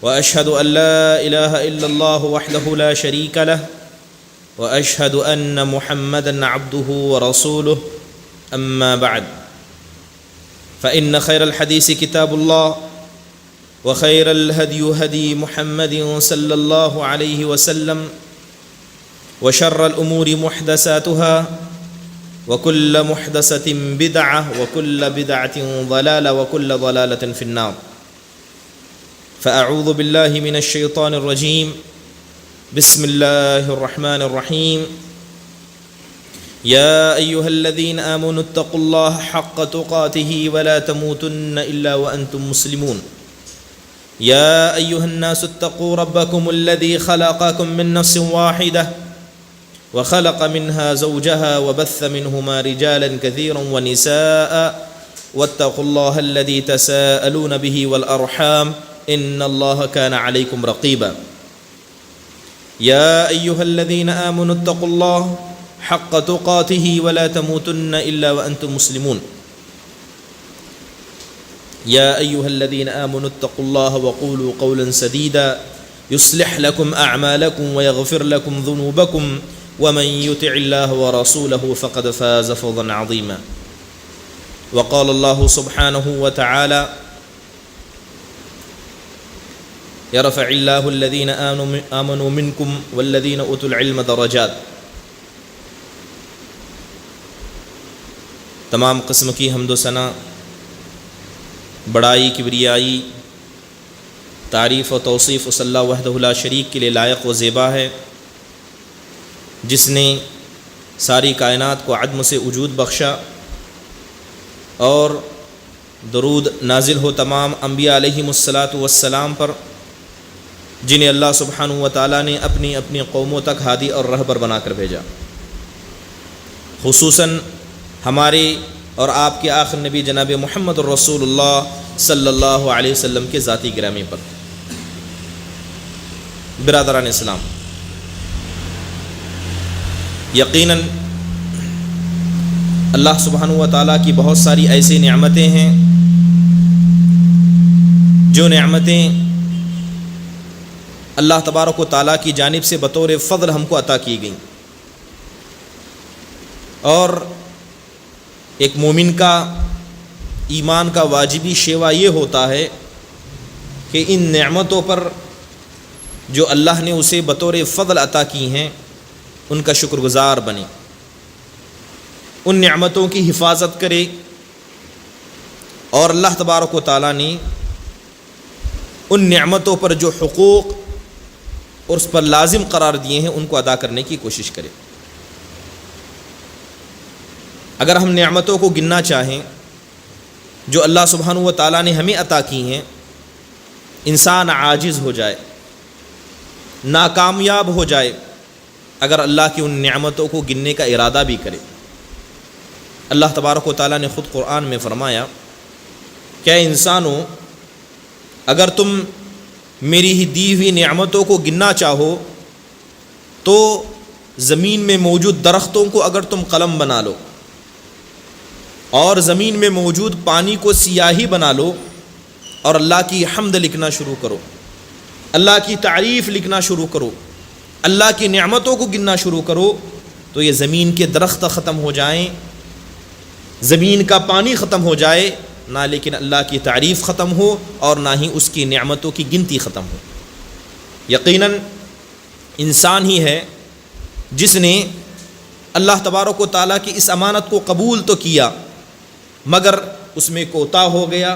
وأشهد أن لا إله إلا الله وحده لا شريك له وأشهد أن محمدًا عبده ورسوله أما بعد فإن خير الحديث كتاب الله وخير الهدي هدي محمد صلى الله عليه وسلم وشر الأمور محدثاتها وكل محدثة بدعة وكل بدعة ضلالة وكل ضلالة في النار فأعوذ بالله من الشيطان الرجيم بسم الله الرحمن الرحيم يا أيها الذين آمنوا اتقوا الله حق تقاته ولا تموتن إلا وأنتم مسلمون يا أيها الناس اتقوا ربكم الذي خلقكم من نفس واحدة وخلق منها زوجها وبث منهما رجالا كثيرا ونساء واتقوا الله الذي تساءلون به والأرحام إن الله كان عليكم رقيبا يا أيها الذين آمنوا اتقوا الله حق تقاته ولا تموتن إلا وأنتم مسلمون يا أيها الذين آمنوا اتقوا الله وقولوا قولا سديدا يصلح لكم أعمالكم ويغفر لكم ذنوبكم ومن يطع الله ورسوله فقد فاز فوزا عظيما وقال الله سبحانه وتعالى يرفع الله الذين آمنوا منكم والذين أوتوا العلم درجات تمام قسم کی حمد و ثنا بڑائی کبریائی تعریف و توصیف صلی اللہ وحدہ لا شریک کے لیے لائق و زیبا ہے، جس نے ساری کائنات کو عدم سے وجود بخشا، اور درود نازل ہو تمام انبیاء علیہم الصلاۃ والسلام پر، جنہیں اللہ سبحانہ و تعالیٰ نے اپنی اپنی قوموں تک ہادی اور رہبر بنا کر بھیجا، خصوصاً ہمارے اور آپ کے آخر نبی جناب محمد الرسول اللہ صلی اللہ علیہ وسلم کے ذاتی گرامی پر۔ برادران اسلام، یقیناً اللہ سبحانہ و تعالیٰ کی بہت ساری ایسی نعمتیں ہیں جو نعمتیں اللہ تبارک و تعالیٰ کی جانب سے بطور فضل ہم کو عطا کی گئیں، اور ایک مومن کا ایمان کا واجبی شیوا یہ ہوتا ہے کہ ان نعمتوں پر جو اللہ نے اسے بطور فضل عطا کی ہیں ان کا شکر گزار بنے، ان نعمتوں کی حفاظت کرے، اور اللہ تبارک و تعالیٰ نے ان نعمتوں پر جو حقوق اور اس پر لازم قرار دیے ہیں ان کو ادا کرنے کی کوشش کرے۔ اگر ہم نعمتوں کو گننا چاہیں جو اللہ سبحانہ و تعالیٰ نے ہمیں عطا کی ہیں، انسان عاجز ہو جائے، ناکامیاب ہو جائے اگر اللہ کی ان نعمتوں کو گننے کا ارادہ بھی کرے۔ اللہ تبارک و تعالیٰ نے خود قرآن میں فرمایا کہ اے انسانو، اگر تم میری ہی دی ہوئی نعمتوں کو گننا چاہو تو زمین میں موجود درختوں کو اگر تم قلم بنا لو، اور زمین میں موجود پانی کو سیاہی بنا لو، اور اللہ کی حمد لکھنا شروع کرو، اللہ کی تعریف لکھنا شروع کرو، اللہ کی نعمتوں کو گننا شروع کرو، تو یہ زمین کے درخت ختم ہو جائیں، زمین کا پانی ختم ہو جائے، نہ لیکن اللہ کی تعریف ختم ہو اور نہ ہی اس کی نعمتوں کی گنتی ختم ہو۔ یقیناً انسان ہی ہے جس نے اللہ تبارک و تعالیٰ کی اس امانت کو قبول تو کیا، مگر اس میں کوتاہ ہو گیا،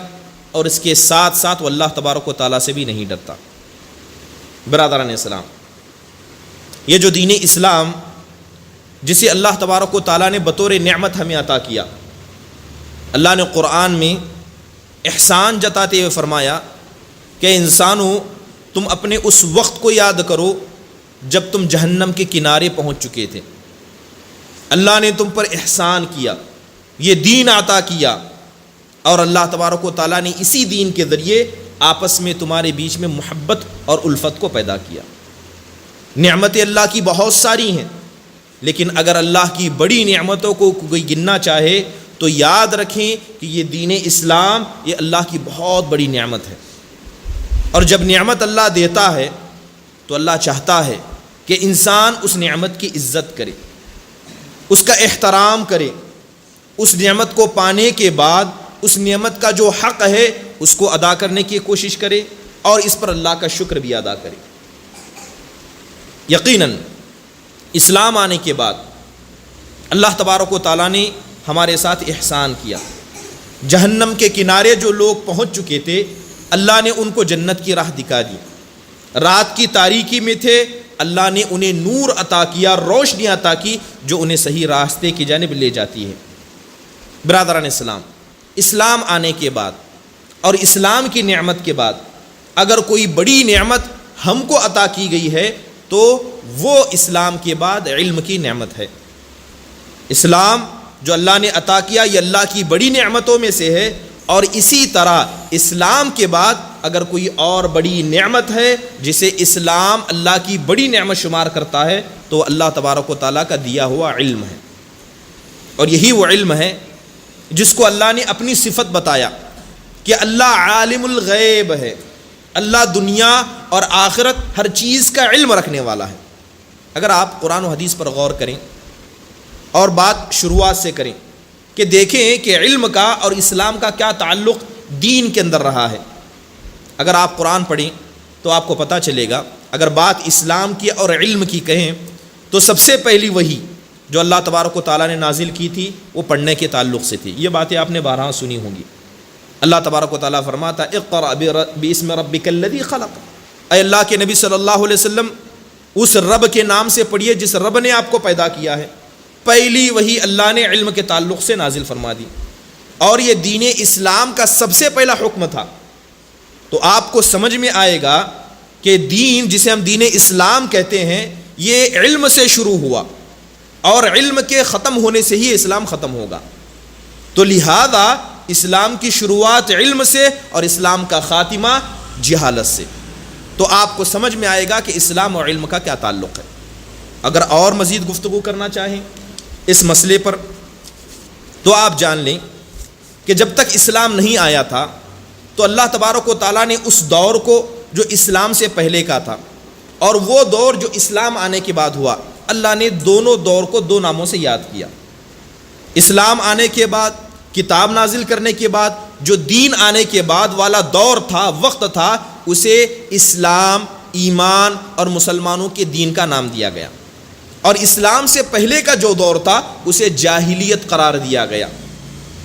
اور اس کے ساتھ ساتھ وہ اللہ تبارک و تعالیٰ سے بھی نہیں ڈرتا۔ برادران اسلام، یہ جو دین اسلام جسے اللہ تبارک و تعالیٰ نے بطور نعمت ہمیں عطا کیا، اللہ نے قرآن میں احسان جتاتے ہوئے فرمایا کہ انسانوں، تم اپنے اس وقت کو یاد کرو جب تم جہنم کے کنارے پہنچ چکے تھے، اللہ نے تم پر احسان کیا، یہ دین عطا کیا، اور اللہ تبارک و تعالیٰ نے اسی دین کے ذریعے آپس میں تمہارے بیچ میں محبت اور الفت کو پیدا کیا۔ نعمتیں اللہ کی بہت ساری ہیں، لیکن اگر اللہ کی بڑی نعمتوں کو کوئی گننا چاہے تو یاد رکھیں کہ یہ دین اسلام یہ اللہ کی بہت بڑی نعمت ہے۔ اور جب نعمت اللہ دیتا ہے تو اللہ چاہتا ہے کہ انسان اس نعمت کی عزت کرے، اس کا احترام کرے، اس نعمت کو پانے کے بعد اس نعمت کا جو حق ہے اس کو ادا کرنے کی کوشش کرے اور اس پر اللہ کا شکر بھی ادا کرے۔ یقیناً اسلام آنے کے بعد اللہ تبارک و تعالیٰ نے ہمارے ساتھ احسان کیا۔ جہنم کے کنارے جو لوگ پہنچ چکے تھے اللہ نے ان کو جنت کی راہ دکھا دی۔ رات کی تاریکی میں تھے، اللہ نے انہیں نور عطا کیا، روشنی عطا کی جو انہیں صحیح راستے کی جانب لے جاتی ہے۔ برادران اسلام، اسلام آنے کے بعد اور اسلام کی نعمت کے بعد اگر کوئی بڑی نعمت ہم کو عطا کی گئی ہے تو وہ اسلام کے بعد علم کی نعمت ہے۔ اسلام جو اللہ نے عطا کیا یہ اللہ کی بڑی نعمتوں میں سے ہے، اور اسی طرح اسلام کے بعد اگر کوئی اور بڑی نعمت ہے جسے اسلام اللہ کی بڑی نعمت شمار کرتا ہے تو اللہ تبارک و تعالیٰ کا دیا ہوا علم ہے۔ اور یہی وہ علم ہے جس کو اللہ نے اپنی صفت بتایا کہ اللہ عالم الغیب ہے، اللہ دنیا اور آخرت ہر چیز کا علم رکھنے والا ہے۔ اگر آپ قرآن و حدیث پر غور کریں اور بات شروعات سے کریں کہ دیکھیں کہ علم کا اور اسلام کا کیا تعلق دین کے اندر رہا ہے۔ اگر آپ قرآن پڑھیں تو آپ کو پتہ چلے گا، اگر بات اسلام کی اور علم کی کہیں تو سب سے پہلی وحی جو اللہ تبارک و تعالیٰ نے نازل کی تھی وہ پڑھنے کے تعلق سے تھی۔ یہ باتیں آپ نے بارہا سنی ہوں گی۔ اللہ تبارک و تعالیٰ فرماتا اقرأ باسم ربک الذی خلق، اے اللہ کے نبی صلی اللہ علیہ وسلم اس رب کے نام سے پڑھیے جس رب نے آپ کو پیدا کیا ہے۔ پہلی وحی اللہ نے علم کے تعلق سے نازل فرما دی، اور یہ دین اسلام کا سب سے پہلا حکم تھا۔ تو آپ کو سمجھ میں آئے گا کہ دین جسے ہم دین اسلام کہتے ہیں یہ علم سے شروع ہوا، اور علم کے ختم ہونے سے ہی اسلام ختم ہوگا۔ تو لہذا اسلام کی شروعات علم سے اور اسلام کا خاتمہ جہالت سے۔ تو آپ کو سمجھ میں آئے گا کہ اسلام اور علم کا کیا تعلق ہے۔ اگر اور مزید گفتگو کرنا چاہیں اس مسئلے پر تو آپ جان لیں کہ جب تک اسلام نہیں آیا تھا تو اللہ تبارک و تعالیٰ نے اس دور کو جو اسلام سے پہلے کا تھا اور وہ دور جو اسلام آنے کے بعد ہوا، اللہ نے دونوں دور کو دو ناموں سے یاد کیا۔ اسلام آنے کے بعد، کتاب نازل کرنے کے بعد جو دین آنے کے بعد والا دور تھا، وقت تھا، اسے اسلام، ایمان اور مسلمانوں کے دین کا نام دیا گیا۔ اور اسلام سے پہلے کا جو دور تھا اسے جاہلیت قرار دیا گیا،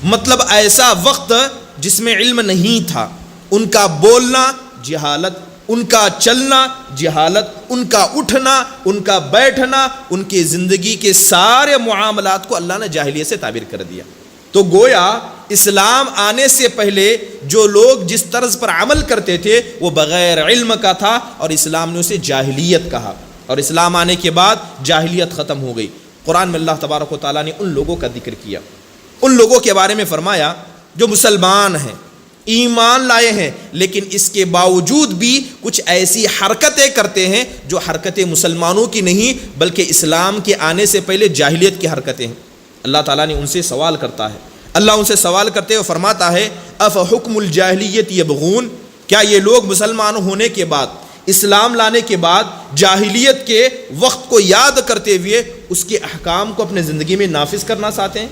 مطلب ایسا وقت جس میں علم نہیں تھا، ان کا بولنا جہالت، ان کا چلنا جہالت، ان کا اٹھنا، ان کا بیٹھنا، ان کی زندگی کے سارے معاملات کو اللہ نے جاہلیت سے تعبیر کر دیا۔ تو گویا اسلام آنے سے پہلے جو لوگ جس طرز پر عمل کرتے تھے وہ بغیر علم کا تھا، اور اسلام نے اسے جاہلیت کہا، اور اسلام آنے کے بعد جاہلیت ختم ہو گئی۔ قرآن میں اللہ تبارک و تعالیٰ نے ان لوگوں کا ذکر کیا، ان لوگوں کے بارے میں فرمایا جو مسلمان ہیں، ایمان لائے ہیں، لیکن اس کے باوجود بھی کچھ ایسی حرکتیں کرتے ہیں جو حرکتیں مسلمانوں کی نہیں بلکہ اسلام کے آنے سے پہلے جاہلیت کی حرکتیں ہیں۔ اللہ تعالیٰ نے ان سے سوال کرتا ہے، اللہ ان سے سوال کرتے ہوئے فرماتا ہے افحکم الجاہلیت یبغون، کیا یہ لوگ مسلمان ہونے کے بعد، اسلام لانے کے بعد جاہلیت کے وقت کو یاد کرتے ہوئے اس کے احکام کو اپنے زندگی میں نافذ کرنا چاہتے ہیں؟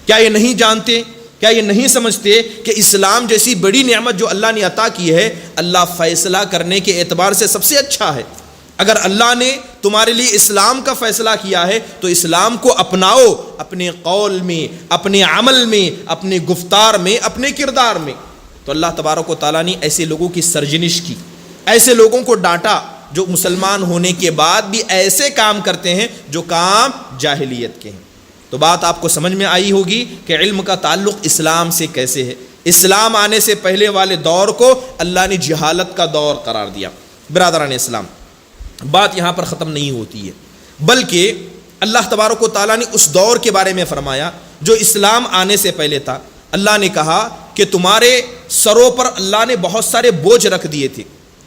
کیا یہ نہیں جانتے، کیا یہ نہیں سمجھتے کہ اسلام جیسی بڑی نعمت جو اللہ نے عطا کی ہے، اللہ فیصلہ کرنے کے اعتبار سے سب سے اچھا ہے۔ اگر اللہ نے تمہارے لیے اسلام کا فیصلہ کیا ہے تو اسلام کو اپناؤ، اپنے قول میں، اپنے عمل میں، اپنے گفتار میں، اپنے کردار میں۔ تو اللہ تبارک و تعالیٰ نے ایسے لوگوں کی سرزنش کی، ایسے لوگوں کو ڈانٹا جو مسلمان ہونے کے بعد بھی ایسے کام کرتے ہیں جو کام جاہلیت کے ہیں۔ تو بات آپ کو سمجھ میں آئی ہوگی کہ علم کا تعلق اسلام سے کیسے ہے۔ اسلام آنے سے پہلے والے دور کو اللہ نے جہالت کا دور قرار دیا۔ برادران اسلام، بات یہاں پر ختم نہیں ہوتی ہے، بلکہ اللہ تبارک و تعالیٰ نے اس دور کے بارے میں فرمایا جو اسلام آنے سے پہلے تھا۔ اللہ نے کہا کہ تمہارے سروں پر اللہ نے بہت سارے بوجھ رکھ دیے تھے۔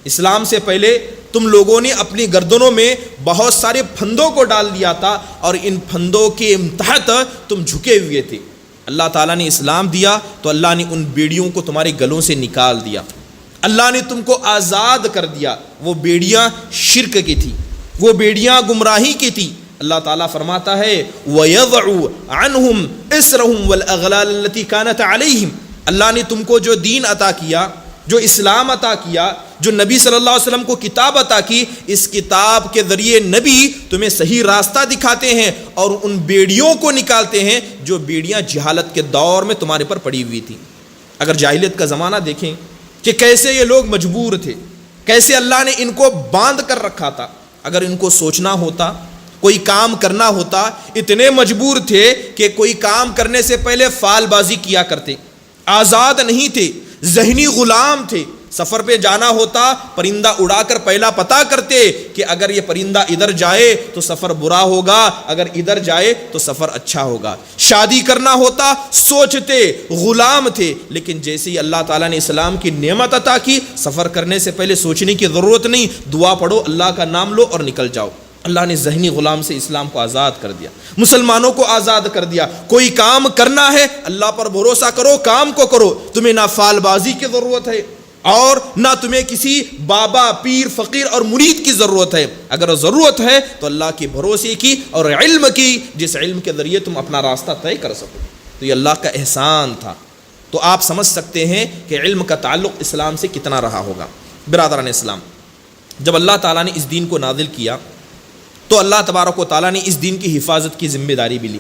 اسلام سے پہلے تم لوگوں نے اپنی گردنوں میں بہت سارے پھندوں کو ڈال دیا تھا، اور ان پھندوں کے تحت تم جھکے ہوئے تھے۔ اللہ تعالیٰ نے اسلام دیا تو اللہ نے ان بیڑیوں کو تمہارے گلوں سے نکال دیا، اللہ نے تم کو آزاد کر دیا. وہ بیڑیاں شرک کی تھی, وہ بیڑیاں گمراہی کی تھی. اللہ تعالیٰ فرماتا ہے وَيَضَعُ عَنْهُمْ إِسْرَهُمْ وَالْأَغْلَالَ الَّتِي كَانَتْ عَلَيْهِمْ. اللہ نے تم کو جو دین عطا کیا, جو اسلام عطا کیا, جو نبی صلی اللہ علیہ وسلم کو کتاب عطا کی, اس کتاب کے ذریعے نبی تمہیں صحیح راستہ دکھاتے ہیں اور ان بیڑیوں کو نکالتے ہیں جو بیڑیاں جہالت کے دور میں تمہارے پر پڑی ہوئی تھی. اگر جاہلیت کا زمانہ دیکھیں کہ کیسے یہ لوگ مجبور تھے, کیسے اللہ نے ان کو باندھ کر رکھا تھا. اگر ان کو سوچنا ہوتا, کوئی کام کرنا ہوتا, اتنے مجبور تھے کہ کوئی کام کرنے سے پہلے فال بازی کیا کرتے, آزاد نہیں تھے, ذہنی غلام تھے. سفر پہ جانا ہوتا, پرندہ اڑا کر پہلا پتہ کرتے کہ اگر یہ پرندہ ادھر جائے تو سفر برا ہوگا, اگر ادھر جائے تو سفر اچھا ہوگا. شادی کرنا ہوتا, سوچتے, غلام تھے. لیکن جیسے ہی اللہ تعالیٰ نے اسلام کی نعمت عطا کی, سفر کرنے سے پہلے سوچنے کی ضرورت نہیں, دعا پڑھو, اللہ کا نام لو اور نکل جاؤ. اللہ نے ذہنی غلام سے اسلام کو آزاد کر دیا, مسلمانوں کو آزاد کر دیا. کوئی کام کرنا ہے, اللہ پر بھروسہ کرو, کام کو کرو. تمہیں نہ فال بازی کی ضرورت ہے اور نہ تمہیں کسی بابا, پیر, فقیر اور مرید کی ضرورت ہے. اگر ضرورت ہے تو اللہ کے بھروسے کی اور علم کی, جس علم کے ذریعے تم اپنا راستہ طے کر سکو. تو یہ اللہ کا احسان تھا. تو آپ سمجھ سکتے ہیں کہ علم کا تعلق اسلام سے کتنا رہا ہوگا. برادران اسلام, جب اللہ تعالیٰ نے اس دین کو نازل کیا تو اللہ تبارک و تعالیٰ نے اس دین کی حفاظت کی ذمہ داری بھی لی,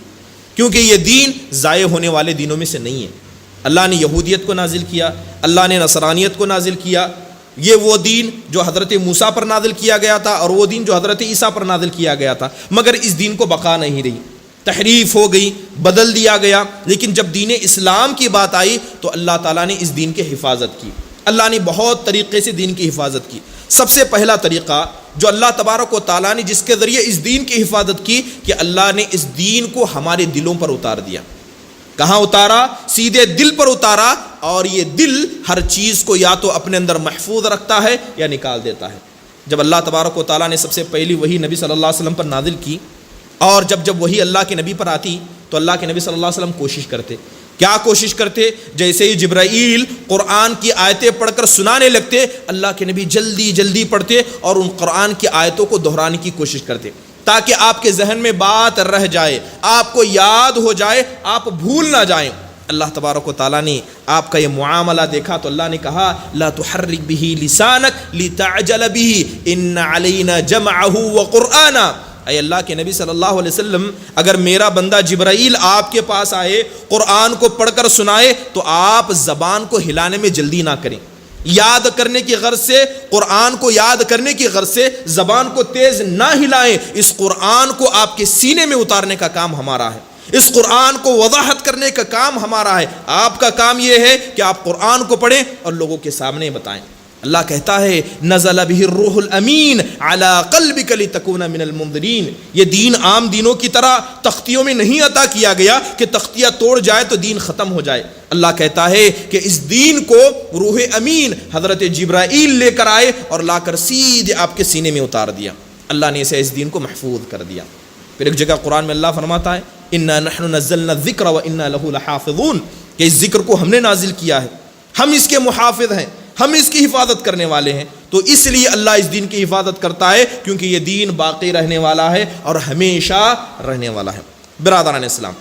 کیونکہ یہ دین ضائع ہونے والے دینوں میں سے نہیں ہے. اللہ نے یہودیت کو نازل کیا, اللہ نے نصرانیت کو نازل کیا. یہ وہ دین جو حضرت موسیٰ پر نازل کیا گیا تھا اور وہ دین جو حضرت عیسیٰ پر نازل کیا گیا تھا, مگر اس دین کو بقا نہیں رہی, تحریف ہو گئی, بدل دیا گیا. لیکن جب دین اسلام کی بات آئی تو اللہ تعالیٰ نے اس دین کی حفاظت کی. اللہ نے بہت طریقے سے دین کی حفاظت کی. سب سے پہلا طریقہ جو اللہ تبارک و تعالیٰ نے جس کے ذریعے اس دین کی حفاظت کی, کہ اللہ نے اس دین کو ہمارے دلوں پر اتار دیا. کہاں اتارا؟ سیدھے دل پر اتارا. اور یہ دل ہر چیز کو یا تو اپنے اندر محفوظ رکھتا ہے یا نکال دیتا ہے. جب اللہ تبارک و تعالیٰ نے سب سے پہلی وہی نبی صلی اللہ علیہ وسلم پر نازل کی, اور جب وہی اللہ کے نبی پر آتی تو اللہ کے نبی صلی اللہ علیہ وسلم کوشش کرتے. کیا کوشش کرتے؟ جیسے ہی جبرائیل قرآن کی آیتیں پڑھ کر سنانے لگتے, اللہ کے نبی جلدی جلدی پڑھتے اور ان قرآن کی آیتوں کو دہرانے کی کوشش کرتے, تاکہ آپ کے ذہن میں بات رہ جائے, آپ کو یاد ہو جائے, آپ بھول نہ جائیں. اللہ تبارک و تعالیٰ نے آپ کا یہ معاملہ دیکھا تو اللہ نے کہا لا تحرک به لسانک لتعجل به ان علینا جمعه وقرآنا. اے اللہ کے نبی صلی اللہ علیہ وسلم, اگر میرا بندہ جبرائیل آپ کے پاس آئے, قرآن کو پڑھ کر سنائے, تو آپ زبان کو ہلانے میں جلدی نہ کریں. یاد کرنے کی غرض سے, قرآن کو یاد کرنے کی غرض سے زبان کو تیز نہ ہلائیں. اس قرآن کو آپ کے سینے میں اتارنے کا کام ہمارا ہے, اس قرآن کو وضاحت کرنے کا کام ہمارا ہے. آپ کا کام یہ ہے کہ آپ قرآن کو پڑھیں اور لوگوں کے سامنے بتائیں. اللہ کہتا ہے نزل به الروح الامین علی قلبک لتکون من المنذرین. یہ دین عام دینوں کی طرح تختیوں میں نہیں عطا کیا گیا کہ تختیاں توڑ جائے تو دین ختم ہو جائے. اللہ کہتا ہے کہ اس دین کو روح امین حضرت جبرائیل لے کر آئے اور لا کر سیدھے آپ کے سینے میں اتار دیا. اللہ نے اسے اس دین کو محفوظ کر دیا. پھر ایک جگہ قرآن میں اللہ فرماتا ہے انا نحن نزلنا الذکر وانا له لحافظون, کہ اس ذکر کو ہم نے نازل کیا ہے, ہم اس کے محافظ ہیں, ہم اس کی حفاظت کرنے والے ہیں. تو اس لیے اللہ اس دین کی حفاظت کرتا ہے کیونکہ یہ دین باقی رہنے والا ہے اور ہمیشہ رہنے والا ہے. برادران اسلام,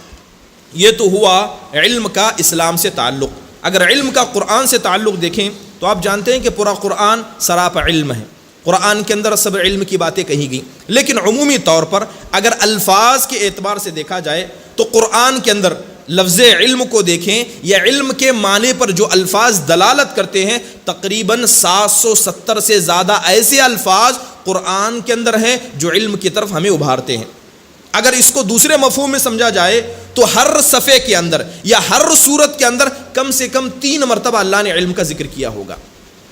یہ تو ہوا علم کا اسلام سے تعلق. اگر علم کا قرآن سے تعلق دیکھیں تو آپ جانتے ہیں کہ پورا قرآن سراپا علم ہے. قرآن کے اندر سب علم کی باتیں کہی گئی, لیکن عمومی طور پر اگر الفاظ کے اعتبار سے دیکھا جائے تو قرآن کے اندر لفظ علم کو دیکھیں یا علم کے معنی پر جو الفاظ دلالت کرتے ہیں, تقریباً 770 سے زیادہ ایسے الفاظ قرآن کے اندر ہیں جو علم کی طرف ہمیں ابھارتے ہیں. اگر اس کو دوسرے مفہوم میں سمجھا جائے تو ہر صفحے کے اندر یا ہر صورت کے اندر کم سے کم 3 مرتبہ اللہ نے علم کا ذکر کیا ہوگا.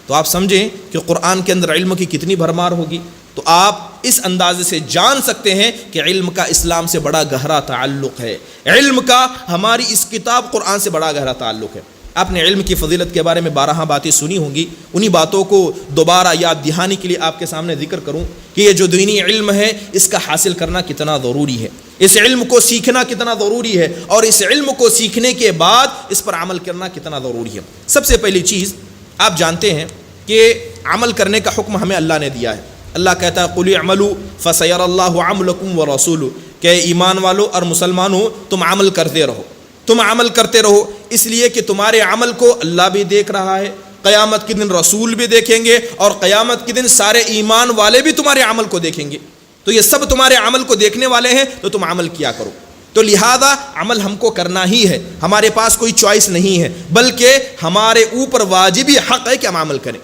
تو آپ سمجھیں کہ قرآن کے اندر علم کی کتنی بھرمار ہوگی. تو آپ اس اندازے سے جان سکتے ہیں کہ علم کا اسلام سے بڑا گہرا تعلق ہے, علم کا ہماری اس کتاب قرآن سے بڑا گہرا تعلق ہے. آپ نے علم کی فضیلت کے بارے میں 12 باتیں سنی ہوں گی, انہی باتوں کو دوبارہ یاد دہانی کے لیے آپ کے سامنے ذکر کروں کہ یہ جو دینی علم ہے اس کا حاصل کرنا کتنا ضروری ہے, اس علم کو سیکھنا کتنا ضروری ہے, اور اس علم کو سیکھنے کے بعد اس پر عمل کرنا کتنا ضروری ہے. سب سے پہلی چیز آپ جانتے ہیں کہ عمل کرنے کا حکم ہمیں اللہ نے دیا ہے. اللہ کہتا ہے قُلِ اعْمَلُوا فَسَيَرَى اللَّهُ عَمْلَكُمْ وَرَسُولُهُ کہ ایمان والو اور مسلمانوں تم عمل کرتے رہو، تم عمل کرتے رہو، اس لیے کہ تمہارے عمل کو اللہ بھی دیکھ رہا ہے، قیامت کے دن رسول بھی دیکھیں گے، اور قیامت کے دن سارے ایمان والے بھی تمہارے عمل کو دیکھیں گے. تو یہ سب تمہارے عمل کو دیکھنے والے ہیں، تو تم عمل کیا کرو. تو لہذا عمل ہم کو کرنا ہی ہے، ہمارے پاس کوئی چوائس نہیں ہے، بلکہ ہمارے اوپر واجبی حق ہے کہ ہم عمل کریں.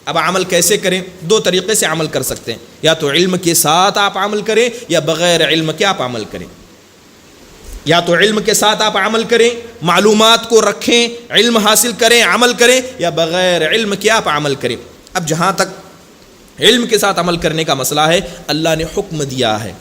اب عمل کیسے کریں؟ دو طریقے سے عمل کر سکتے ہیں، یا تو علم کے ساتھ آپ عمل کریں، یا بغیر علم کے آپ عمل کریں. یا تو علم کے ساتھ آپ عمل کریں، معلومات کو رکھیں، علم حاصل کریں، عمل کریں، یا بغیر علم کے آپ عمل کریں. اب جہاں تک علم کے ساتھ عمل کرنے کا مسئلہ ہے، اللہ نے حکم دیا ہے،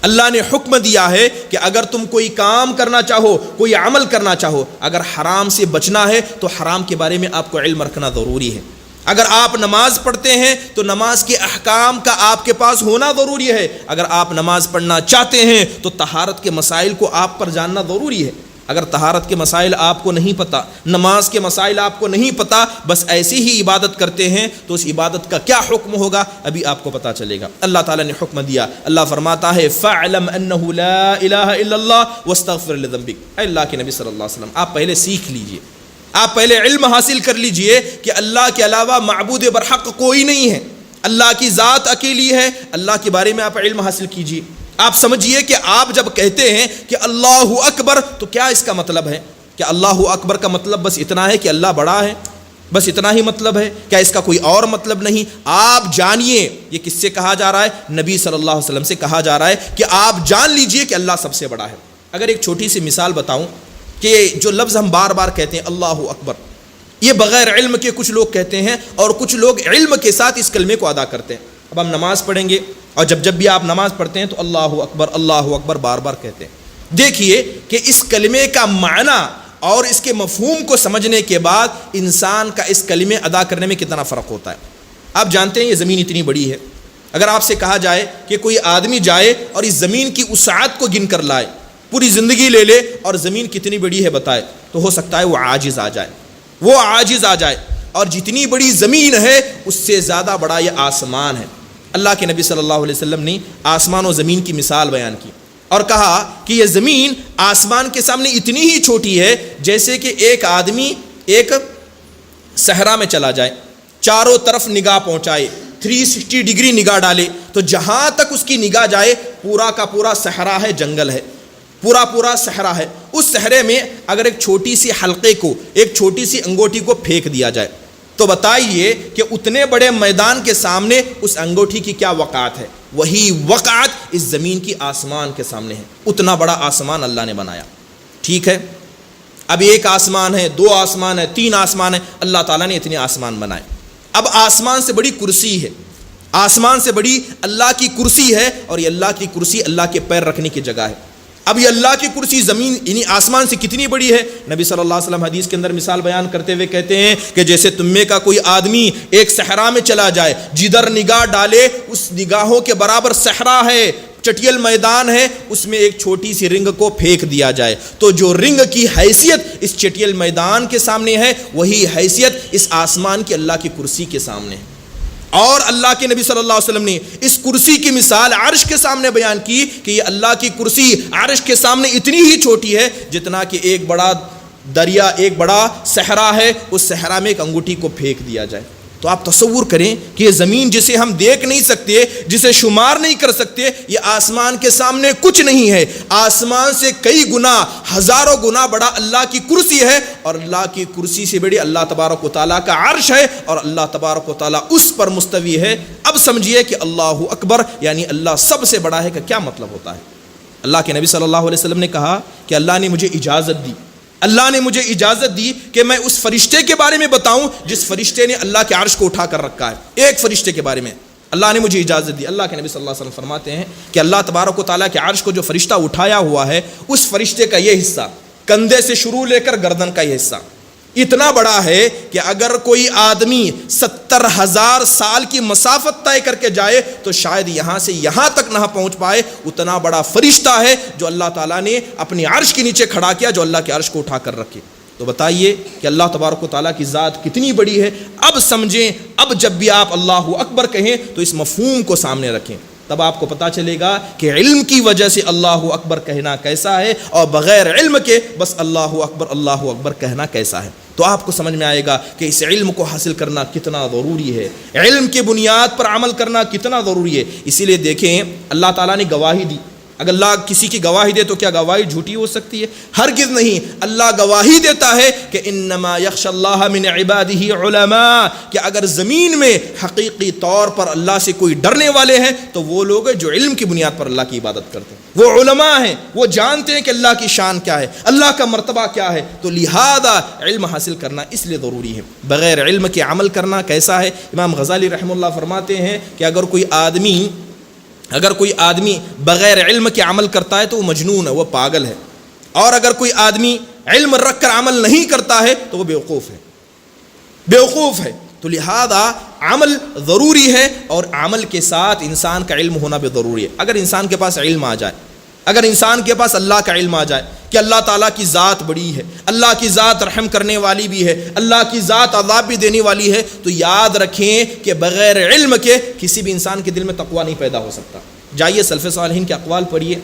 اللہ نے حکم دیا ہے کہ اگر تم کوئی کام کرنا چاہو، کوئی عمل کرنا چاہو، اگر حرام سے بچنا ہے تو حرام کے بارے میں آپ کو علم رکھنا ضروری ہے. اگر آپ نماز پڑھتے ہیں تو نماز کے احکام کا آپ کے پاس ہونا ضروری ہے. اگر آپ نماز پڑھنا چاہتے ہیں تو طہارت کے مسائل کو آپ پر جاننا ضروری ہے. اگر طہارت کے مسائل آپ کو نہیں پتہ، نماز کے مسائل آپ کو نہیں پتہ، بس ایسی ہی عبادت کرتے ہیں تو اس عبادت کا کیا حکم ہوگا ابھی آپ کو پتہ چلے گا. اللہ تعالیٰ نے حکم دیا، اللہ فرماتا ہے فَاعْلَمْ أَنَّهُ لَا إِلَهَ إِلَّا اللَّهُ وَاسْتَغْفِرْ لِذَنبِكَ. اے اللہ کے نبی صلی اللہ علیہ وسلم، آپ پہلے سیکھ لیجئے، آپ پہلے علم حاصل کر لیجئے کہ اللہ کے علاوہ معبود برحق کوئی نہیں ہے، اللہ کی ذات اکیلی ہے. اللہ کے بارے میں آپ علم حاصل کیجئے. آپ سمجھیے کہ آپ جب کہتے ہیں کہ اللہ اکبر تو کیا اس کا مطلب ہے؟ کہ اللہ اکبر کا مطلب بس اتنا ہے کہ اللہ بڑا ہے، بس اتنا ہی مطلب ہے؟ کیا اس کا کوئی اور مطلب نہیں؟ آپ جانیے یہ کس سے کہا جا رہا ہے؟ نبی صلی اللہ علیہ وسلم سے کہا جا رہا ہے کہ آپ جان لیجئے کہ اللہ سب سے بڑا ہے. اگر ایک چھوٹی سی مثال بتاؤں کہ جو لفظ ہم بار بار کہتے ہیں اللہ اکبر، یہ بغیر علم کے کچھ لوگ کہتے ہیں اور کچھ لوگ علم کے ساتھ اس کلمے کو ادا کرتے ہیں. اب ہم نماز پڑھیں گے اور جب بھی آپ نماز پڑھتے ہیں تو اللہ اکبر بار بار کہتے ہیں. دیکھیے کہ اس کلمے کا معنی اور اس کے مفہوم کو سمجھنے کے بعد انسان کا اس کلمے ادا کرنے میں کتنا فرق ہوتا ہے. آپ جانتے ہیں یہ زمین اتنی بڑی ہے، اگر آپ سے کہا جائے کہ کوئی آدمی جائے اور اس زمین کی وسعت کو گن کر لائے، پوری زندگی لے لے اور زمین کتنی بڑی ہے بتائے، تو ہو سکتا ہے وہ عاجز آ جائے. اور جتنی بڑی زمین ہے اس سے زیادہ بڑا یہ آسمان ہے. اللہ کے نبی صلی اللہ علیہ وسلم نے آسمان و زمین کی مثال بیان کی اور کہا کہ یہ زمین آسمان کے سامنے اتنی ہی چھوٹی ہے جیسے کہ ایک آدمی ایک صحرا میں چلا جائے، چاروں طرف نگاہ پہنچائے، 360 ڈگری نگاہ ڈالے، تو جہاں تک اس کی نگاہ جائے پورا کا پورا صحرا ہے، جنگل ہے، پورا صحرا ہے. اس صحرے میں اگر ایک چھوٹی سی حلقے کو، ایک چھوٹی سی انگوٹھی کو پھینک دیا جائے تو بتائیے کہ اتنے بڑے میدان کے سامنے اس انگوٹھی کی کیا وقعت ہے؟ وہی وقعت اس زمین کی آسمان کے سامنے ہے. اتنا بڑا آسمان اللہ نے بنایا. ٹھیک ہے، اب ایک آسمان ہے، 2 آسمان ہے، 3 آسمان ہے، اللہ تعالیٰ نے اتنے آسمان بنائے. اب آسمان سے بڑی کرسی ہے، آسمان سے بڑی اللہ کی کرسی ہے، اور یہ اللہ کی کرسی اللہ کے پیر رکھنے کی جگہ ہے. اب یہ اللہ کی کرسی زمین یعنی آسمان سے کتنی بڑی ہے؟ نبی صلی اللہ علیہ وسلم حدیث کے اندر مثال بیان کرتے ہوئے کہتے ہیں کہ جیسے تم میں کا کوئی آدمی ایک صحرا میں چلا جائے، جدھر نگاہ ڈالے اس نگاہوں کے برابر صحرا ہے، چٹیل میدان ہے، اس میں ایک چھوٹی سی رنگ کو پھینک دیا جائے تو جو رنگ کی حیثیت اس چٹیل میدان کے سامنے ہے وہی حیثیت اس آسمان کی اللہ کی کرسی کے سامنے ہے. اور اللہ کے نبی صلی اللہ علیہ وسلم نے اس کرسی کی مثال عرش کے سامنے بیان کی کہ یہ اللہ کی کرسی عرش کے سامنے اتنی ہی چھوٹی ہے جتنا کہ ایک بڑا دریا، ایک بڑا صحرا ہے، اس صحرا میں ایک انگوٹھی کو پھینک دیا جائے. تو آپ تصور کریں کہ یہ زمین جسے ہم دیکھ نہیں سکتے، جسے شمار نہیں کر سکتے، یہ آسمان کے سامنے کچھ نہیں ہے. آسمان سے کئی گنا، ہزاروں گنا بڑا اللہ کی کرسی ہے، اور اللہ کی کرسی سے بڑی اللہ تبارک و تعالیٰ کا عرش ہے، اور اللہ تبارک و تعالیٰ اس پر مستوی ہے. اب سمجھیے کہ اللہ اکبر یعنی اللہ سب سے بڑا ہے کا کیا مطلب ہوتا ہے. اللہ کے نبی صلی اللہ علیہ وسلم نے کہا کہ اللہ نے مجھے اجازت دی، اللہ نے مجھے اجازت دی کہ میں اس فرشتے کے بارے میں بتاؤں جس فرشتے نے اللہ کے عرش کو اٹھا کر رکھا ہے. ایک فرشتے کے بارے میں اللہ نے مجھے اجازت دی. اللہ کے نبی صلی اللہ علیہ وسلم فرماتے ہیں کہ اللہ تبارک و تعالیٰ کے عرش کو جو فرشتہ اٹھایا ہوا ہے اس فرشتے کا یہ حصہ، کندھے سے شروع لے کر گردن کا یہ حصہ اتنا بڑا ہے کہ اگر کوئی آدمی 70,000 سال کی مسافت طے کر کے جائے تو شاید یہاں سے یہاں تک نہ پہنچ پائے. اتنا بڑا فرشتہ ہے جو اللہ تعالیٰ نے اپنی عرش کے نیچے کھڑا کیا، جو اللہ کے عرش کو اٹھا کر رکھے. تو بتائیے کہ اللہ تبارک و تعالیٰ کی ذات کتنی بڑی ہے. اب سمجھیں, اب جب بھی آپ اللہ اکبر کہیں تو اس مفہوم کو سامنے رکھیں, تب آپ کو پتہ چلے گا کہ علم کی وجہ سے اللہ اکبر کہنا کیسا ہے اور بغیر علم کے بس اللہ اکبر کہنا کیسا ہے. تو آپ کو سمجھ میں آئے گا کہ اس علم کو حاصل کرنا کتنا ضروری ہے, علم کی بنیاد پر عمل کرنا کتنا ضروری ہے. اسی لیے دیکھیں اللہ تعالیٰ نے گواہی دی, اگر اللہ کسی کی گواہی دے تو کیا گواہی جھوٹی ہو سکتی ہے؟ ہرگز نہیں. اللہ گواہی دیتا ہے کہ انما یخشی اللہ من عبادہ علماء, کہ اگر زمین میں حقیقی طور پر اللہ سے کوئی ڈرنے والے ہیں تو وہ لوگ ہیں جو علم کی بنیاد پر اللہ کی عبادت کرتے ہیں. وہ علماء ہیں, وہ جانتے ہیں کہ اللہ کی شان کیا ہے, اللہ کا مرتبہ کیا ہے. تو لہذا علم حاصل کرنا اس لیے ضروری ہے. بغیر علم کے عمل کرنا کیسا ہے؟ امام غزالی رحمہ اللہ فرماتے ہیں کہ اگر کوئی آدمی بغیر علم کے عمل کرتا ہے تو وہ مجنون ہے, وہ پاگل ہے, اور اگر کوئی آدمی علم رکھ کر عمل نہیں کرتا ہے تو وہ بیوقوف ہے. تو لہذا عمل ضروری ہے, اور عمل کے ساتھ انسان کا علم ہونا بھی ضروری ہے. اگر انسان کے پاس علم آ جائے, اگر انسان کے پاس اللہ کا علم آ جائے کہ اللہ تعالیٰ کی ذات بڑی ہے, اللہ کی ذات رحم کرنے والی بھی ہے, اللہ کی ذات عذاب بھی دینے والی ہے, تو یاد رکھیں کہ بغیر علم کے کسی بھی انسان کے دل میں تقویٰ نہیں پیدا ہو سکتا. جائیے سلف صالحین کے اقوال پڑھیے.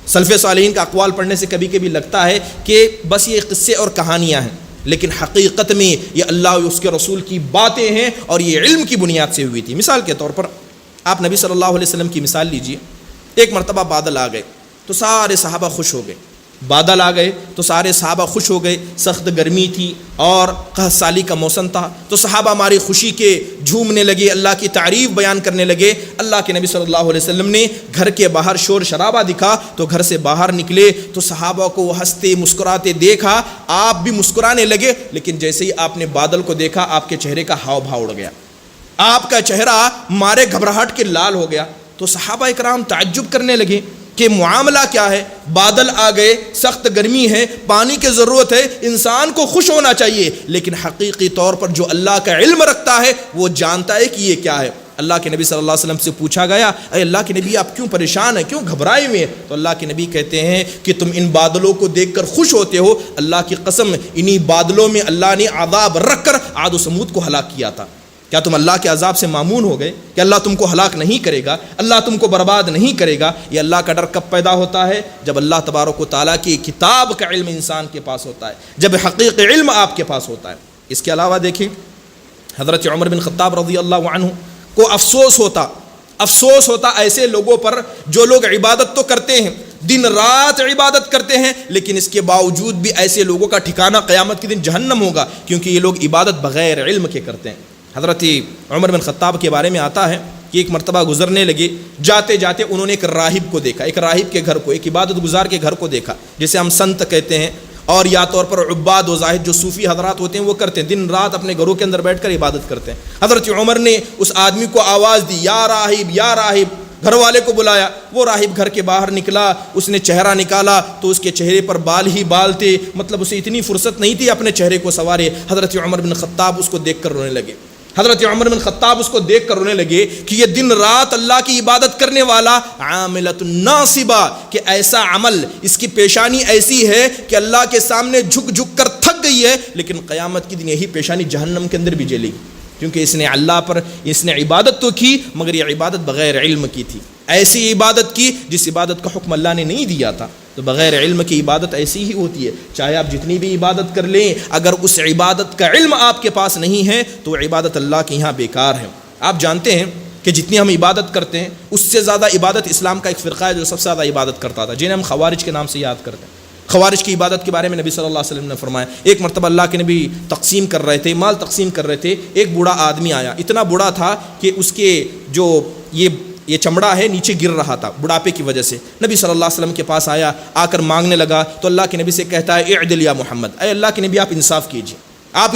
سلف صالحین کا اقوال پڑھنے سے کبھی کبھی لگتا ہے کہ بس یہ قصے اور کہانیاں ہیں, لیکن حقیقت میں یہ اللہ اور اس کے رسول کی باتیں ہیں, اور یہ علم کی بنیاد سے ہوئی تھی. مثال کے طور پر آپ نبی صلی اللہ علیہ وسلم کی مثال لیجئے. ایک مرتبہ بادل آ گئے تو سارے صحابہ خوش ہو گئے. بادل آ گئے تو سارے صحابہ خوش ہو گئے. سخت گرمی تھی اور قحط سالی کا موسم تھا, تو صحابہ ہماری خوشی کے جھومنے لگے, اللہ کی تعریف بیان کرنے لگے. اللہ کے نبی صلی اللہ علیہ وسلم نے گھر کے باہر شور شرابہ دکھا تو گھر سے باہر نکلے تو صحابہ کو ہنستے مسکراتے دیکھا, آپ بھی مسکرانے لگے. لیکن جیسے ہی آپ نے بادل کو دیکھا آپ کے چہرے کا ہاؤ بھاؤ اڑ گیا, آپ کا چہرہ مارے گھبراہٹ کے لال ہو گیا. تو صحابہ اکرام تعجب کرنے لگے کہ معاملہ کیا ہے؟ بادل آ گئے, سخت گرمی ہے, پانی کی ضرورت ہے, انسان کو خوش ہونا چاہیے, لیکن حقیقی طور پر جو اللہ کا علم رکھتا ہے وہ جانتا ہے کہ یہ کیا ہے. اللہ کے نبی صلی اللہ علیہ وسلم سے پوچھا گیا, اے اللہ کے نبی آپ کیوں پریشان ہیں, کیوں گھبرائے ہوئے ہیں؟ تو اللہ کے نبی کہتے ہیں کہ تم ان بادلوں کو دیکھ کر خوش ہوتے ہو, اللہ کی قسم انہی بادلوں میں اللہ نے عذاب رکھ کر عاد و سمود کو ہلاک کیا تھا. کیا تم اللہ کے عذاب سے مامون ہو گئے کہ اللہ تم کو ہلاک نہیں کرے گا, اللہ تم کو برباد نہیں کرے گا؟ یہ اللہ کا ڈر کب پیدا ہوتا ہے؟ جب اللہ تبارک و تعالیٰ کی کتاب کا علم انسان کے پاس ہوتا ہے, جب حقیقی علم آپ کے پاس ہوتا ہے. اس کے علاوہ دیکھیں حضرت عمر بن خطاب رضی اللہ عنہ کو افسوس ہوتا ایسے لوگوں پر جو لوگ عبادت تو کرتے ہیں, دن رات عبادت کرتے ہیں, لیکن اس کے باوجود بھی ایسے لوگوں کا ٹھکانہ قیامت کے دن جہنم ہوگا, کیونکہ یہ لوگ عبادت بغیر علم کے کرتے ہیں. حضرت عمر بن خطاب کے بارے میں آتا ہے کہ ایک مرتبہ گزرنے لگے, جاتے جاتے انہوں نے ایک راہب کو دیکھا, ایک راہب کے گھر کو, ایک عبادت گزار کے گھر کو دیکھا, جسے ہم سنت کہتے ہیں, اور یا طور پر عباد و زاہد جو صوفی حضرات ہوتے ہیں وہ کرتے ہیں, دن رات اپنے گھروں کے اندر بیٹھ کر عبادت کرتے ہیں. حضرت عمر نے اس آدمی کو آواز دی, یا راہب یا راہب, گھر والے کو بلایا. وہ راہب گھر کے باہر نکلا, اس نے چہرہ نکالا تو اس کے چہرے پر بال ہی بال تھے, مطلب اسے اتنی فرصت نہیں تھی اپنے چہرے کو سنوارے. حضرت عمر بن خطاب اس کو دیکھ کر رونے لگے. حضرت عمر بن خطاب اس کو دیکھ کر رونے لگے کہ یہ دن رات اللہ کی عبادت کرنے والا عاملۃ ناصبہ, کہ ایسا عمل, اس کی پیشانی ایسی ہے کہ اللہ کے سامنے جھک جھک کر تھک گئی ہے, لیکن قیامت کے دن یہی پیشانی جہنم کے اندر بھی جلے گی, کیونکہ اس نے اللہ پر اس نے عبادت تو کی مگر یہ عبادت بغیر علم کی تھی. ایسی عبادت کی جس عبادت کا حکم اللہ نے نہیں دیا تھا. تو بغیر علم کی عبادت ایسی ہی ہوتی ہے, چاہے آپ جتنی بھی عبادت کر لیں, اگر اس عبادت کا علم آپ کے پاس نہیں ہے تو عبادت اللہ کے یہاں بیکار ہے. آپ جانتے ہیں کہ جتنی ہم عبادت کرتے ہیں اس سے زیادہ عبادت اسلام کا ایک فرقہ ہے جو سب سے زیادہ عبادت کرتا تھا, جنہیں ہم خوارج کے نام سے یاد کرتے ہیں. خوارج کی عبادت کے بارے میں نبی صلی اللہ علیہ وسلم نے فرمایا, ایک مرتبہ اللہ کے نبی تقسیم کر رہے تھے, مال تقسیم کر رہے تھے, ایک بوڑھا آدمی آیا, اتنا بوڑھا تھا کہ اس کے جو یہ چمڑا ہے نیچے گر رہا تھا بڑھاپے کی وجہ سے. نبی صلی اللہ علیہ وسلم کے پاس آیا, آ کر مانگنے لگا, تو اللہ کے نبی سے کہتا ہے اعدل یا محمد, اے اللہ کے نبی آپ انصاف کیجیے, آپ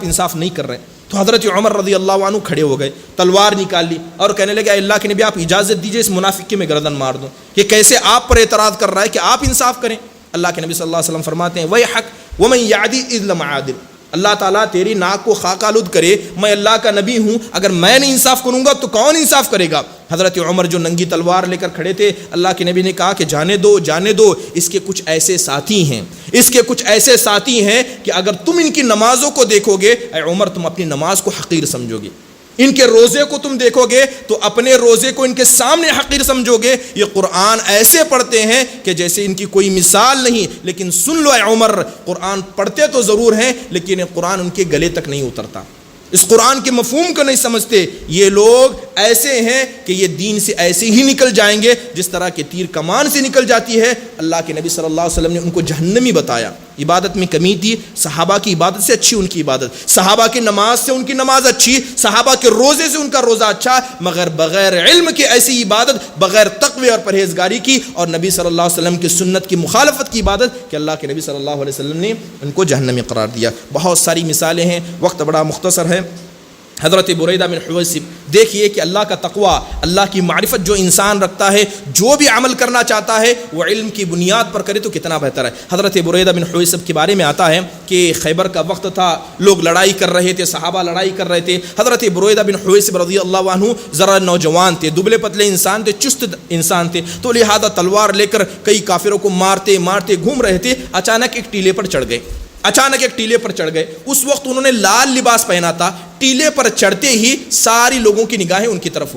انصاف نہیں کر رہے. تو حضرت عمر رضی اللہ عنہ کھڑے ہو گئے, تلوار نکال لی اور کہنے لگے, اے اللہ کے نبی آپ اجازت دیجیے اس منافق کی میں گردن مار دوں, کہ کیسے آپ پر اعتراض کر رہا ہے کہ آپ انصاف کریں. اللہ کے نبی صلی اللہ علیہ وسلم فرماتے ہیں, وَيْحَكْ وَمَنْ يَعْدِلْ إِذْ لَمْ عَادِلْ, اللہ تعالیٰ تیری ناک کو خاک آلود کرے, میں اللہ کا نبی ہوں, اگر میں نہیں انصاف کروں گا تو کون انصاف کرے گا؟ حضرت عمر جو ننگی تلوار لے کر کھڑے تھے، اللہ کے نبی نے کہا کہ جانے دو جانے دو، اس کے کچھ ایسے ساتھی ہیں، اس کے کچھ ایسے ساتھی ہیں کہ اگر تم ان کی نمازوں کو دیکھو گے اے عمر تم اپنی نماز کو حقیر سمجھو گے، ان کے روزے کو تم دیکھو گے تو اپنے روزے کو ان کے سامنے حقیر سمجھو گے، یہ قرآن ایسے پڑھتے ہیں کہ جیسے ان کی کوئی مثال نہیں، لیکن سن لو اے عمر، قرآن پڑھتے تو ضرور ہیں لیکن قرآن ان کے گلے تک نہیں اترتا، اس قرآن کے مفہوم کو نہیں سمجھتے، یہ لوگ ایسے ہیں کہ یہ دین سے ایسے ہی نکل جائیں گے جس طرح کہ تیر کمان سے نکل جاتی ہے۔ اللہ کے نبی صلی اللہ علیہ وسلم نے ان کو جہنمی بتایا، عبادت میں کمی تھی، صحابہ کی عبادت سے اچھی ان کی عبادت، صحابہ کی نماز سے ان کی نماز اچھی، صحابہ کے روزے سے ان کا روزہ اچھا، مگر بغیر علم کے ایسی عبادت، بغیر تقوی اور پرہیزگاری کی اور نبی صلی اللہ علیہ وسلم کی سنت کی مخالفت کی عبادت کہ اللہ کے نبی صلی اللہ علیہ وسلم نے ان کو جہنمی قرار دیا۔ بہت ساری مثالیں ہیں، وقت بڑا مختصر ہے۔ حضرت بریدہ بن حویصب، دیکھیے کہ اللہ کا تقوی، اللہ کی معرفت جو انسان رکھتا ہے، جو بھی عمل کرنا چاہتا ہے وہ علم کی بنیاد پر کرے تو کتنا بہتر ہے۔ حضرت بریدہ بن حویصب کے بارے میں آتا ہے کہ خیبر کا وقت تھا، لوگ لڑائی کر رہے تھے، صحابہ لڑائی کر رہے تھے، حضرت بریدہ بن حویصب رضی اللہ عنہ ذرا نوجوان تھے، دبلے پتلے انسان تھے، چست انسان تھے، تو لہذا تلوار لے کر کئی کافروں کو مارتے مارتے گھوم رہے تھے، اچانک ایک ٹیلے پر چڑھ گئے، اس وقت انہوں نے لال لباس پہنا تھا، ٹیلے پر چڑھتے ہی ساری لوگوں کی نگاہیں ان کی طرف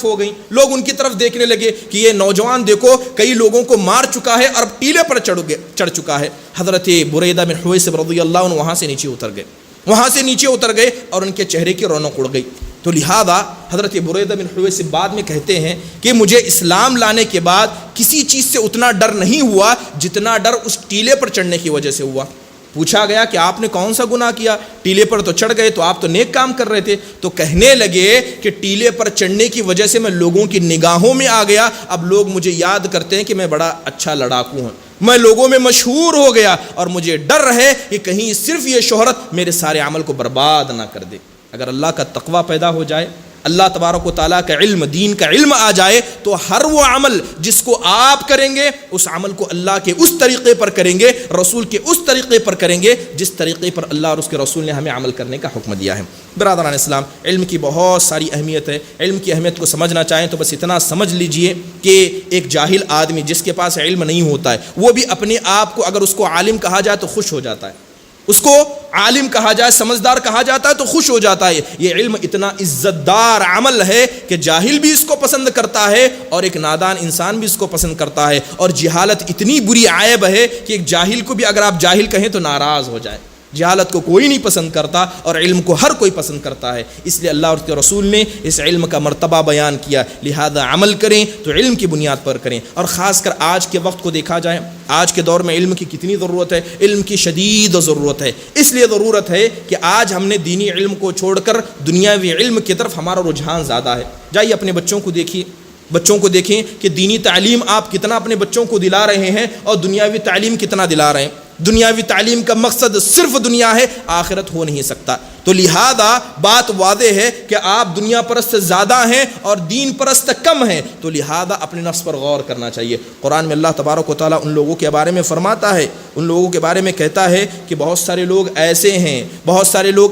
ہو گئیں، لوگ ان کی طرف دیکھنے لگے کہ یہ نوجوان دیکھو کئی لوگوں کو مار چکا ہے اور اب ٹیلے پر چڑھ چکا ہے۔ حضرت بریدہ بن حویصب رضی اللہ عنہ وہاں سے نیچے اتر گئے اور ان کے چہرے کی رونق اڑ گئی۔ تو لہذا حضرت بریدہ بن حویصب بعد میں کہتے ہیں کہ مجھے اسلام لانے کے بعد کسی چیز سے اتنا ڈر نہیں ہوا جتنا ڈر اس ٹیلے پر چڑھنے کی وجہ سے ہوا۔ پوچھا گیا کہ آپ نے کون سا گناہ کیا؟ ٹیلے پر تو چڑھ گئے، تو آپ تو نیک کام کر رہے تھے۔ تو کہنے لگے کہ ٹیلے پر چڑھنے کی وجہ سے میں لوگوں کی نگاہوں میں آ گیا، اب لوگ مجھے یاد کرتے ہیں کہ میں بڑا اچھا لڑاکو ہوں، میں لوگوں میں مشہور ہو گیا، اور مجھے ڈر ہے کہ کہیں صرف یہ شہرت میرے سارے عمل کو برباد نہ کر دے۔ اگر اللہ کا تقوی پیدا ہو جائے، اللہ تبارک و تعالیٰ کا علم، دین کا علم آ جائے، تو ہر وہ عمل جس کو آپ کریں گے اس عمل کو اللہ کے اس طریقے پر کریں گے، رسول کے اس طریقے پر کریں گے جس طریقے پر اللہ اور اس کے رسول نے ہمیں عمل کرنے کا حکم دیا ہے۔ برادران اسلام، علم کی بہت ساری اہمیت ہے۔ علم کی اہمیت کو سمجھنا چاہیں تو بس اتنا سمجھ لیجئے کہ ایک جاہل آدمی جس کے پاس علم نہیں ہوتا ہے، وہ بھی اپنے آپ کو اگر اس کو عالم کہا جائے تو خوش ہو جاتا ہے، اس کو عالم کہا جائے، سمجھدار کہا جاتا ہے تو خوش ہو جاتا ہے۔ یہ علم اتنا عزت دار عمل ہے کہ جاہل بھی اس کو پسند کرتا ہے اور ایک نادان انسان بھی اس کو پسند کرتا ہے، اور جہالت اتنی بری عیب ہے کہ ایک جاہل کو بھی اگر آپ جاہل کہیں تو ناراض ہو جائے۔ جہالت کو کوئی نہیں پسند کرتا اور علم کو ہر کوئی پسند کرتا ہے، اس لیے اللہ اور اس کے رسول نے اس علم کا مرتبہ بیان کیا، لہذا عمل کریں تو علم کی بنیاد پر کریں۔ اور خاص کر آج کے وقت کو دیکھا جائے، آج کے دور میں علم کی کتنی ضرورت ہے، علم کی شدید ضرورت ہے۔ اس لیے ضرورت ہے کہ آج ہم نے دینی علم کو چھوڑ کر دنیاوی علم کی طرف ہمارا رجحان زیادہ ہے۔ جائیے اپنے بچوں کو دیکھیں کہ دینی تعلیم آپ کتنا اپنے بچوں کو دلا رہے ہیں اور دنیاوی تعلیم کتنا دلا رہے ہیں۔ دنیاوی تعلیم کا مقصد صرف دنیا ہے، آخرت ہو نہیں سکتا۔ تو لہذا بات واضح ہے کہ آپ دنیا پرست زیادہ ہیں اور دین پرست کم ہیں، تو لہذا اپنے نفس پر غور کرنا چاہیے۔ قرآن میں اللہ تبارک و تعالیٰ ان لوگوں کے بارے میں فرماتا ہے، ان لوگوں کے بارے میں کہتا ہے کہ بہت سارے لوگ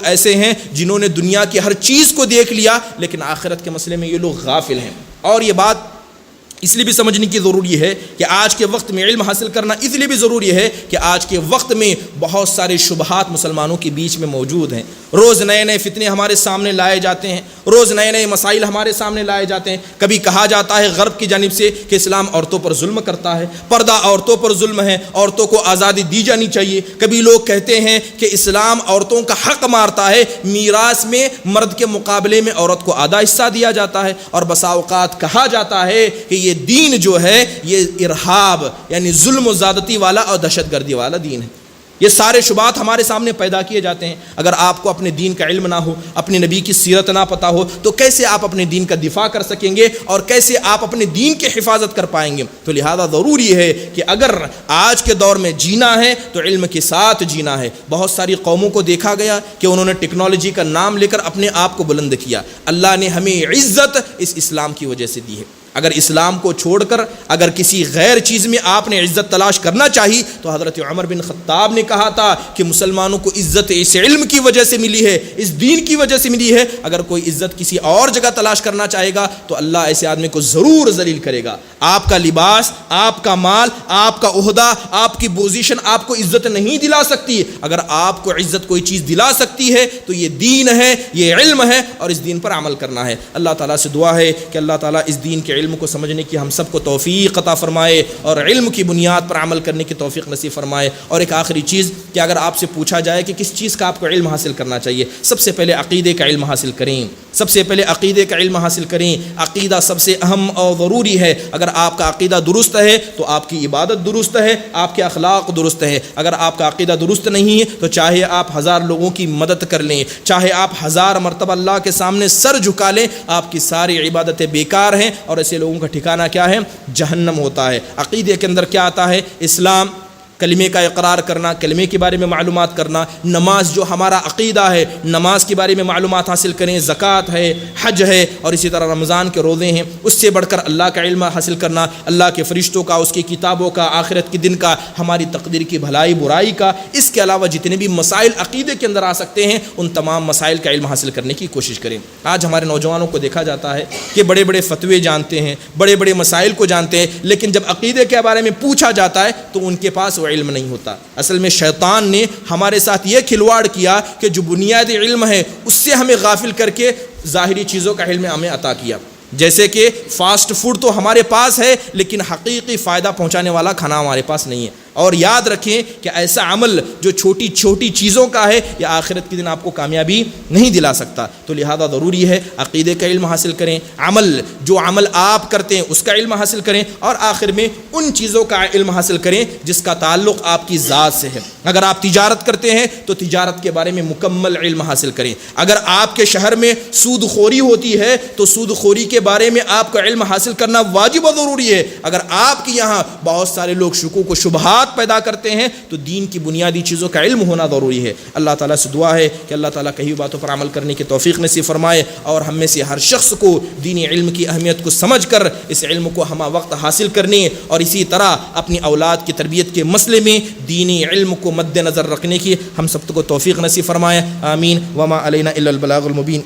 ایسے ہیں جنہوں نے دنیا کی ہر چیز کو دیکھ لیا لیکن آخرت کے مسئلے میں یہ لوگ غافل ہیں۔ اور یہ بات اس لیے بھی سمجھنے کی ضروری ہے کہ آج کے وقت میں علم حاصل کرنا اس لیے بھی ضروری ہے کہ آج کے وقت میں بہت سارے شبہات مسلمانوں کے بیچ میں موجود ہیں۔ روز نئے نئے فتنے ہمارے سامنے لائے جاتے ہیں، روز نئے نئے مسائل ہمارے سامنے لائے جاتے ہیں۔ کبھی کہا جاتا ہے غرب کی جانب سے کہ اسلام عورتوں پر ظلم کرتا ہے، پردہ عورتوں پر ظلم ہے، عورتوں کو آزادی دی جانی چاہیے۔ کبھی لوگ کہتے ہیں کہ اسلام عورتوں کا حق مارتا ہے، میراث میں مرد کے مقابلے میں عورت کو آدھا حصہ دیا جاتا ہے، اور بسا اوقات کہا جاتا ہے کہ یہ دین جو ہے یہ ارہاب یعنی ظلم و زیادتی والا اور دہشت گردی والا دین ہے۔ یہ سارے شبہات ہمارے سامنے پیدا کیے جاتے ہیں۔ اگر آپ کو اپنے دین کا علم نہ ہو، اپنے نبی کی سیرت نہ پتہ ہو، تو کیسے آپ اپنے دین کا دفاع کر سکیں گے اور کیسے آپ اپنے دین کی حفاظت کر پائیں گے؟ تو لہذا ضروری ہے کہ اگر آج کے دور میں جینا ہے تو علم کے ساتھ جینا ہے۔ بہت ساری قوموں کو دیکھا گیا کہ انہوں نے ٹیکنالوجی کا نام لے کر اپنے آپ کو بلند کیا۔ اللہ نے ہمیں عزت اس اسلام کی وجہ سے دی ہے۔ اگر اسلام کو چھوڑ کر اگر کسی غیر چیز میں آپ نے عزت تلاش کرنا چاہی تو حضرت عمر بن خطاب نے کہا تھا کہ مسلمانوں کو عزت اس علم کی وجہ سے ملی ہے، اس دین کی وجہ سے ملی ہے، اگر کوئی عزت کسی اور جگہ تلاش کرنا چاہے گا تو اللہ ایسے آدمی کو ضرور ذلیل کرے گا۔ آپ کا لباس، آپ کا مال، آپ کا عہدہ، آپ کی پوزیشن آپ کو عزت نہیں دلا سکتی۔ اگر آپ کو عزت کوئی چیز دلا سکتی ہے تو یہ دین ہے، یہ علم ہے، اور اس دین پر عمل کرنا ہے۔ اللہ تعالیٰ سے دعا ہے کہ اللہ تعالیٰ اس دین کے علم کو سمجھنے کی ہم سب کو توفیق عطا فرمائے اور علم کی بنیاد پر عمل کرنے کی توفیق نصیب فرمائے۔ اور ایک آخری چیز کہ اگر آپ سے پوچھا جائے کہ کس چیز کا آپ کو علم حاصل کرنا چاہیے، سب سے پہلے عقیدے کا علم حاصل کریں، سب سے پہلے عقیدے کا علم حاصل کریں۔ عقیدہ سب سے اہم اور ضروری ہے۔ اگر آپ کا عقیدہ درست ہے تو آپ کی عبادت درست ہے، آپ کے اخلاق درست ہے۔ اگر آپ کا عقیدہ درست نہیں ہے تو چاہے آپ 1000 لوگوں کی مدد کر لیں، چاہے آپ 1000 مرتبہ اللہ کے سامنے سر جھکا لیں، آپ کی ساری عبادتیں بیکار ہیں، اور ایسے لوگوں کا ٹھکانہ کیا ہے؟ جہنم ہوتا ہے۔ عقیدے کے اندر کیا آتا ہے؟ اسلام، کلمے کا اقرار کرنا، کلمے کے بارے میں معلومات کرنا، نماز جو ہمارا عقیدہ ہے، نماز کے بارے میں معلومات حاصل کریں، زکوٰۃ ہے، حج ہے، اور اسی طرح رمضان کے روزے ہیں۔ اس سے بڑھ کر اللہ کا علم حاصل کرنا، اللہ کے فرشتوں کا، اس کی کتابوں کا، آخرت کے دن کا، ہماری تقدیر کی بھلائی برائی کا۔ اس کے علاوہ جتنے بھی مسائل عقیدے کے اندر آ سکتے ہیں ان تمام مسائل کا علم حاصل کرنے کی کوشش کریں۔ آج ہمارے نوجوانوں کو دیکھا جاتا ہے کہ بڑے بڑے فتوے جانتے ہیں، بڑے بڑے مسائل کو جانتے ہیں، لیکن جب عقیدے کے بارے میں پوچھا جاتا ہے تو ان کے پاس علم نہیں ہوتا۔ اصل میں شیطان نے ہمارے ساتھ یہ کھلواڑ کیا کہ جو بنیادی علم ہے اس سے ہمیں غافل کر کے ظاہری چیزوں کا علم ہمیں عطا کیا۔ جیسے کہ فاسٹ فوڈ تو ہمارے پاس ہے لیکن حقیقی فائدہ پہنچانے والا کھانا ہمارے پاس نہیں ہے۔ اور یاد رکھیں کہ ایسا عمل جو چھوٹی چھوٹی چیزوں کا ہے یہ آخرت کے دن آپ کو کامیابی نہیں دلا سکتا۔ تو لہذا ضروری ہے عقیدے کا علم حاصل کریں، جو عمل آپ کرتے ہیں اس کا علم حاصل کریں، اور آخر میں ان چیزوں کا علم حاصل کریں جس کا تعلق آپ کی ذات سے ہے۔ اگر آپ تجارت کرتے ہیں تو تجارت کے بارے میں مکمل علم حاصل کریں۔ اگر آپ کے شہر میں سود خوری ہوتی ہے تو سود خوری کے بارے میں آپ کا علم حاصل کرنا واجب و ضروری ہے۔ اگر آپ کے یہاں بہت سارے لوگ شکوک و شبہات پیدا کرتے ہیں تو دین کی بنیادی چیزوں کا علم ہونا ضروری ہے۔ اللہ تعالیٰ سے دعا ہے کہ اللہ تعالیٰ کہی باتوں پر عمل کرنے کی توفیق نصیب فرمائے، اور ہم میں سے ہر شخص کو دینی علم کی اہمیت کو سمجھ کر اس علم کو ہمہ وقت حاصل کرنے اور اسی طرح اپنی اولاد کی تربیت کے مسئلے میں دینی علم کو مد نظر رکھنے کی ہم سب کو توفیق نصیب فرمائے۔ آمین۔ وما علینا الا البلاغ المبین۔